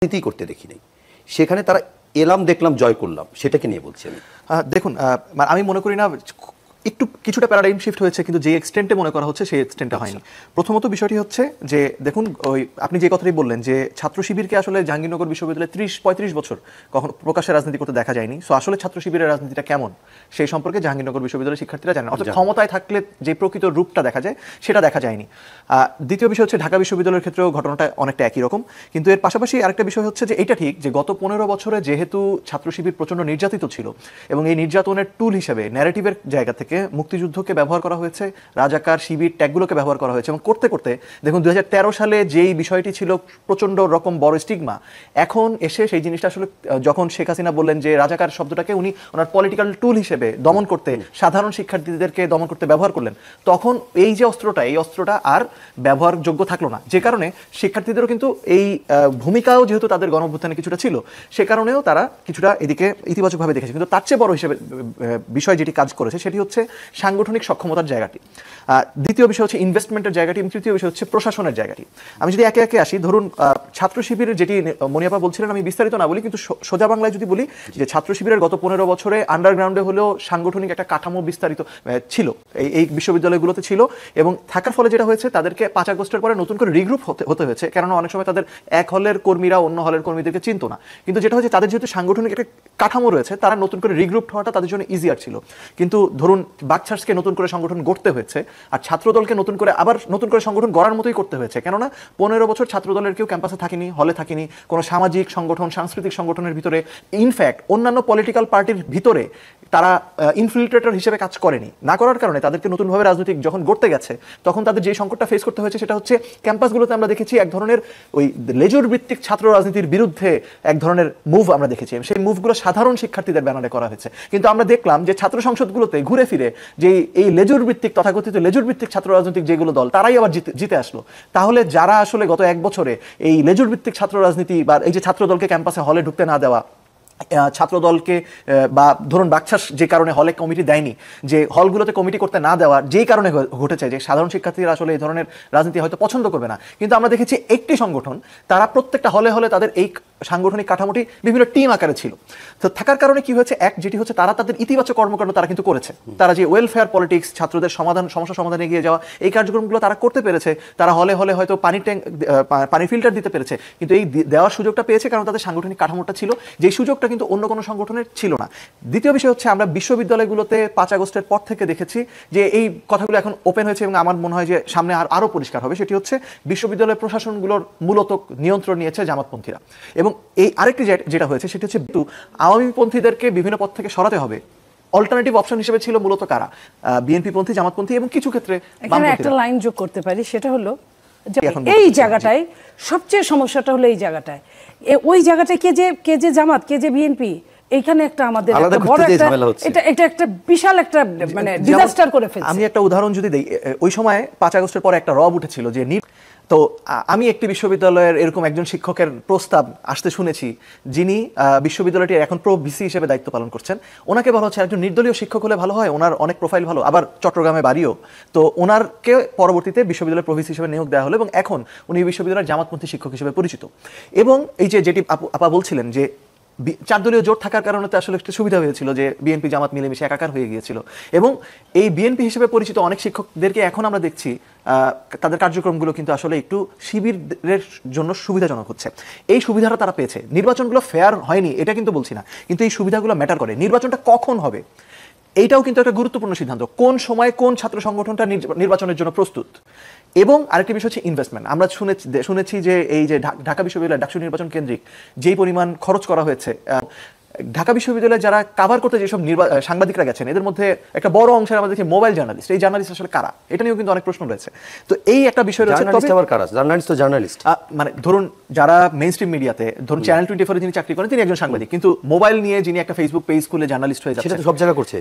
নীতি করতে দেখি নাই। সেখানে তারা এলাম, দেখলাম, জয় করলাম, সেটাকে নিয়ে বলছি আমি। দেখুন, আমি মনে করি না একটু কিছুটা প্যারাডাইম শিফট হয়েছে, কিন্তু যে এক্সটেন্টে মনে করা হচ্ছে সেই এক্সটেন্টে হয়নি। প্রথমত বিষয়টি হচ্ছে যে দেখুন, ওই আপনি যে কথাটি বললেন যে ছাত্র শিবিরকে আসলে জাহাঙ্গীরনগর বিশ্ববিদ্যালয়ে 30-35 বছর কখনো প্রকাশ্যে রাজনীতি করতে দেখা যায়নি। সো আসলে ছাত্র শিবিরের রাজনীতিটা কেমন সেই সম্পর্কে জাহাঙ্গীরনগর বিশ্ববিদ্যালয়ের শিক্ষার্থীরা জানেন। অর্থাৎ ক্ষমতায় থাকলে যে প্রকৃত রূপটা দেখা যায় সেটা দেখা যায়নি। দ্বিতীয় বিষয় হচ্ছে ঢাকা বিশ্ববিদ্যালয়ের ক্ষেত্রেও ঘটনাটা অনেকটা একই রকম। কিন্তু এর পাশাপাশি আরেকটা বিষয় হচ্ছে যে এটা ঠিক যে গত 15 বছরে যেহেতু ছাত্র শিবির প্রচণ্ড নির্যাতিত ছিল এবং এই নির্যাতনের টুল হিসেবে ন্যারেটিভের জায়গা থেকে মুক্তিযুদ্ধকে ব্যবহার করা হয়েছে, রাজাকার শিবির ট্যাগগুলোকে ব্যবহার করা হয়েছে এবং করতে করতে দেখুন 2013 সালে যেই বিষয়টি ছিল প্রচণ্ড রকম বড় স্টিগমা, এখন এসে সেই জিনিসটা আসলে যখন শেখ হাসিনা বললেন যে রাজাকার শব্দটাকে উনি ওনার পলিটিক্যাল টুল হিসেবে দমন করতে, সাধারণ শিক্ষার্থীদেরকে দমন করতে ব্যবহার করলেন, তখন এই যে এই অস্ত্রটা আর ব্যবহারযোগ্য থাকলো না। যে কারণে শিক্ষার্থীদেরও কিন্তু এই ভূমিকাও যেহেতু তাদের গণঅভ্যুত্থানে কিছুটা ছিল, সে কারণেও তারা কিছুটা এদিকে ইতিবাচকভাবে দেখেছে। কিন্তু তার চেয়ে বড় হিসেবে বিষয় যেটি কাজ করেছে সেটি হচ্ছে সাংগঠনিক সক্ষমতার জায়গাটি, দ্বিতীয় বিষয় হচ্ছে ইনভেস্টমেন্টের জায়গাটি এবং তৃতীয় বিষয় হচ্ছে প্রশাসনের জায়গাটি। আমি যদি একে একে আসি, ধরুন ছাত্র শিবিরের যেটি মনিয়াপা বলছিলেন, আমি বিস্তারিত না বলি, কিন্তু সোজা বাংলায় যদি বলি যে ছাত্র শিবিরের গত 15 বছরে আন্ডারগ্রাউন্ডে হলেও সাংগঠনিক একটা কাঠামো বিস্তারিত ছিল, এই বিশ্ববিদ্যালয়গুলোতে ছিল এবং থাকার ফলে যেটা হয়েছে তাদেরকে 5 আগস্টের পরে নতুন করে রিগ্রুপ হতে হয়েছে, কেননা অনেক সময় তাদের এক হলের কর্মীরা অন্য হলের কর্মীদেরকে চিনত না। কিন্তু যেটা হচ্ছে তাদের যেহেতু সাংগঠনিক একটা কাঠামো রয়েছে, তারা নতুন করে রিগ্রুপ হওয়াটা তাদের জন্য ইজিয়ার ছিল। কিন্তু ধরুন বাকছার্সকে নতুন করে সংগঠন গড়তে হয়েছে আর ছাত্রদলকে নতুন করে সংগঠন গড়ার মতোই করতে হয়েছে, কেননা 15 বছর ছাত্রদলের কেউ ক্যাম্পাসে থাকেনি, হলে থাকেনি, কোনো সামাজিক সংগঠন, সাংস্কৃতিক সংগঠনের ভিতরে, ইনফ্যাক্ট অন্যান্য পলিটিক্যাল পার্টির ভিতরে তারা ইনফিল্ট্রেটর হিসেবে কাজ করেনি। না করার কারণে তাদেরকে নতুনভাবে রাজনৈতিক যখন গড়তে গেছে তখন তাদের যে সংকটটা ফেস করতে হয়েছে সেটা হচ্ছে ক্যাম্পাসগুলোতে আমরা দেখেছি এক ধরনের ওই লেজুর ভিত্তিক ছাত্র রাজনীতির বিরুদ্ধে এক ধরনের মুভ আমরা দেখেছি। সেই মুভগুলো সাধারণ শিক্ষার্থীদের ব্যানারে করা হয়েছে, কিন্তু আমরা দেখলাম যে ছাত্র সংসদগুলোতে ঘুরে ফিরে যে এই লেজুর ভিত্তিক তথাকথিত লেজুর ভিত্তিক ছাত্র রাজনৈতিক যেগুলো দল তারাই আবার জিতে আসলো। তাহলে যারা আসলে গত 1 বছরে এই লেজুর ভিত্তিক ছাত্র রাজনীতি বা এই যে ছাত্র দলকে ক্যাম্পাসে হলে ঢুকতে না দেওয়া, ছাত্র দলকে বা ধরুন বাকছাস যে কারণে হলে কমিটি দেয়নি, যে হলগুলোতে কমিটি করতে না দেওয়ার যেই কারণে ঘটেছে যে সাধারণ শিক্ষার্থীরা আসলে এই ধরনের রাজনীতি হয়তো পছন্দ করবে না, কিন্তু আমরা দেখেছি একটি সংগঠন তারা প্রত্যেকটা হলে হলে তাদের এই সাংগঠনিক কাঠামোটি বিভিন্ন টিম আকারে ছিল। তো থাকার কারণে কি হয়েছে, যেটি হচ্ছে তারা তাদের ইতিবাচক কর্মকাণ্ড তারা কিন্তু করেছে, তারা যে ওয়েলফেয়ার পলিটিক্স, ছাত্রদের সমস্যা সমাধানে এগিয়ে যাওয়া, এই কার্যক্রমগুলো তারা করতে পেরেছে। তারা হলে হলে হয়তো পানি ফিল্টার দিতে পেরেছে, কিন্তু এই দেওয়ার সুযোগটা পেয়েছে কারণ তাদের সাংগঠনিক কাঠামোটা ছিল, যে সুযোগটা কিন্তু অন্য কোনো সংগঠনের ছিল না। দ্বিতীয় বিষয় হচ্ছে আমরা বিশ্ববিদ্যালয়গুলোতে 5 আগস্টের পর থেকে দেখেছি যে এই কথাগুলো এখন ওপেন হয়েছে এবং আমার মনে হয় যে সামনে আরও পরিষ্কার হবে। সেটি হচ্ছে বিশ্ববিদ্যালয় প্রশাসনগুলোর মূলত নিয়ন্ত্রণ নিয়েছে জামাতপন্থীরা। এবং এই আরেকটি যেটা হয়েছে সেটি হচ্ছে আওয়ামীপন্থীদেরকে বিভিন্ন পদ থেকে সরাতে হবে, অল্টারনেটিভ অপশন হিসেবে ছিল মূলত কারা, বিএনপি পন্থী, জামাতপন্থী এবং কিছু ক্ষেত্রে এখানে একটা লাইন যোগ করতে পারি, সেটা হলো এই জায়গাটায় সবচেয়ে সমস্যাটা হলো এই জায়গাটায়, ওই জায়গাটায় কে যে জামাত, কে যে বিএনপি, এইখানে একটা আমাদের বড় এটা একটা বিশাল একটা মানে ডিজাস্টার করে ফেলছে। আমি একটা উদাহরণ যদি দেই, ওই সময় 5 আগস্টের পরে একটা রব উঠেছিল যে তো আমি একটি বিশ্ববিদ্যালয়ের এরকম একজন শিক্ষকের প্রস্তাব আসতে শুনেছি, যিনি বিশ্ববিদ্যালয়টির এখন প্রো ভিসি হিসেবে দায়িত্ব পালন করছেন। ওনাকে বলা হচ্ছে একজন নির্দলীয় শিক্ষক হলে ভালো হয়, ওনার অনেক প্রোফাইল ভালো, আবার চট্টগ্রামে বাড়িও, তো ওনারকে পরবর্তীতে বিশ্ববিদ্যালয়ের প্রো ভিসি হিসেবে নিয়োগ দেওয়া হলো এবং এখন উনি বিশ্ববিদ্যালয়ের জামাতপন্থী শিক্ষক হিসেবে পরিচিত। এবং এই যেটি আপা বলছিলেন যে 4 দলীয় জোট থাকার কারণে তো আসলে একটা সুবিধা হয়েছিল যে বিএনপি জামাত মিলেমিশে একাকার হয়ে গিয়েছিল এবং এই বিএনপি হিসেবে পরিচিত অনেক শিক্ষকদেরকে এখন আমরা দেখছি তাদের কার্যক্রমগুলো কিন্তু আসলে একটু শিবিরের জন্য সুবিধাজনক হচ্ছে। এই সুবিধাটা তারা পেয়েছে, নির্বাচনগুলো ফেয়ার হয়নি এটা কিন্তু বলছি না, কিন্তু এই সুবিধাগুলো ম্যাটার করে। নির্বাচনটা কখন হবে এইটাও কিন্তু একটা গুরুত্বপূর্ণ সিদ্ধান্ত, কোন সময় কোন ছাত্র সংগঠনটা নির্বাচনের জন্য প্রস্তুত। এবং আরেকটি বিষয় হচ্ছে ইনভেস্টমেন্ট। আমরা শুনেছি যে এই যে ঢাকা বিশ্ববিদ্যালয় ডাকসু নির্বাচন কেন্দ্রিক যেই পরিমাণ খরচ করা হয়েছে, ঢাকা বিশ্ববিদ্যালয়ে যারা কাভার করতে যেসব সাংবাদিকরা গেছেন এদের মধ্যে একটা বড় অংশের আমাদের দেখি মোবাইল জার্নালিস্ট। এই জার্নালিস্ট আসলে কারা, এটা নিয়েও কিন্তু অনেক প্রশ্ন রয়েছে। তো এই একটা বিষয় রয়েছে, জার্নালিস্ট মানে ধরুন যারা মেইন স্ট্রিম মিডিয়াতে, ধরুন চ্যানেল 24 যিনি চাকরি করেন তিনি একজন সাংবাদিক, কিন্তু মোবাইল নিয়ে যিনি একটা ফেসবুক পেজ খুলে জার্নালিস্ট হয়ে যাচ্ছে, সেটা তো সব জায়গা করছে।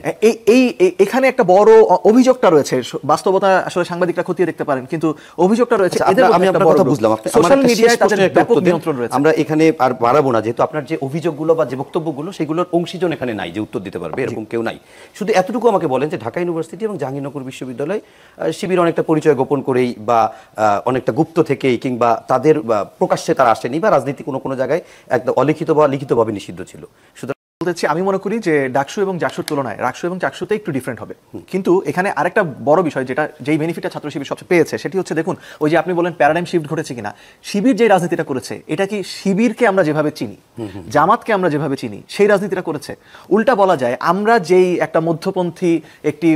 এখানে একটা বড় অভিযোগটা রয়েছে, বাস্তবতা আসলে সাংবাদিকরা খতিয়ে দেখতে পারেন, কিন্তু অভিযোগটা রয়েছে আমি আপনার কথা বুঝলাম, সোশ্যাল মিডিয়ায় তাদের ব্যাপক নিয়ন্ত্রণ রয়েছে। আমরা এখানে আর বাড়াবো না, যেহেতু আপনার যে অভিযোগগুলো বা যে বক্তব্যগুলো হলো সেগুলোর অংশীজন এখানে নাই যে উত্তর দিতে পারবে, এরকম কেউ নাই। শুধু এতটুকু আমাকে বলেন যে ঢাকা ইউনিভার্সিটি এবং জাহাঙ্গীরনগর বিশ্ববিদ্যালয় শিবির অনেকটা পরিচয় গোপন করেই বা অনেকটা গুপ্ত থেকেই কিংবা তাদের প্রকাশ্যে তারা আসেনি বা রাজনীতি কোনো কোনো জায়গায় একদম অলিখিত বা লিখিতভাবে নিষিদ্ধ ছিল। সুতরাং বলতেছি আমি মনে করি যে ডাকসু এবং জাকসুর তুলনায় রাকসু এবং চাকসুতে একটু ডিফারেন্ট হবে, কিন্তু এখানে আরেকটা বড় বিষয় যেটা যেই বেনিফিটটা ছাত্র শিবির সবচেয়ে পেয়েছে সেটি হচ্ছে দেখুন ওই যে আপনি বলেন প্যারাডাইম শিফট ঘটেছে কিনা, শিবির যে রাজনীতিটা করেছে এটা কি শিবিরকে আমরা যেভাবে চিনি, জামাতকে আমরা যেভাবে চিনি সেই রাজনীতিটা করেছে? উল্টা বলা যায় আমরা যেই একটা মধ্যপন্থী একটি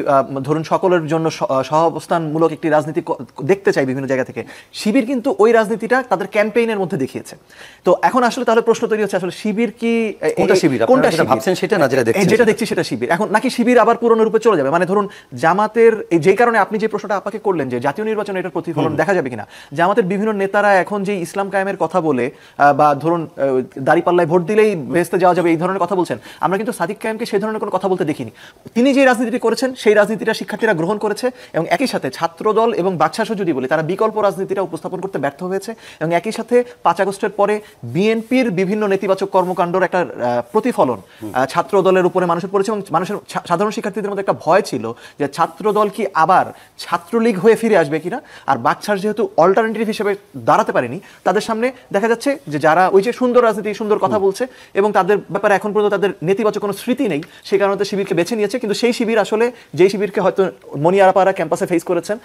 ধরুন সকলের জন্য সহাবস্থানমূলক একটি রাজনীতি দেখতে চাই বিভিন্ন জায়গা থেকে, শিবির কিন্তু ওই রাজনীতিটা তাদের ক্যাম্পেইনের মধ্যে দেখিয়েছে। তো এখন আসলে তাহলে প্রশ্ন তৈরি হচ্ছে আসলে শিবির কি কোনটা শিবির, কোনটা ভাবছেন সেটা না যেটা দেখছি সেটা শিবির এখন নাকি শিবির আবার পুরনো রূপে চলে যাবে? মানে ধরুন জামাতের যে কারণে আপনি যে প্রশ্নটা আপনাকে করলেন যে জাতীয় নির্বাচনে এটার প্রতিফলন দেখা যাবে কিনা, জামাতের বিভিন্ন নেতারা এখন যে ইসলাম কায়েমের কথা বলে বা ধরুন দাঁড়িপাল্লায় ভোট দিলেই ভেস্তে যাওয়া যাবে এই ধরনের কথা বলছেন, আমরা কিন্তু সাদিক কায়েমকে সেই ধরনের কোনো কথা বলতে দেখিনি। তিনি যে রাজনীতিটি করেছেন সেই রাজনীতিটা শিক্ষার্থীরা গ্রহণ করেছে এবং একই সাথে ছাত্রদল এবং বাকশাসও যদি বলি তারা বিকল্প রাজনীতিটা উপস্থাপন করতে ব্যর্থ হয়েছে এবং একই সাথে 5 আগস্টের পরে বিএনপির বিভিন্ন নেতিবাচক কর্মকাণ্ডের একটা প্রতিফলন ছাত্রদলের উপরে মানুষের পড়েছে এবং মানুষের সাধারণ শিক্ষার্থীদের মধ্যে একটা ভয় ছিল যে ছাত্রদল কি আবার ছাত্রলীগ হয়ে ফিরে আসবে কিনা। আর বাকশাস যেহেতু অল্টারনেটিভ হিসেবে দাঁড়াতে পারেনি, তাদের সামনে দেখা যাচ্ছে যে যারা ওই যে সুন্দর রাজনীতি সুন্দর কথা বলছে এবং তাদের ব্যাপারে এখন পর্যন্ত তাদের নেতিবাচক কোনো স্মৃতি নেই, সেই কারণে শিবিরকে বেছে নিয়েছে। কিন্তু সেই শিবির আসলে যেই শিবিরকে হয়তো মনিয়ারাপাড়া ক্যাম্পাসে ফেস করেছেন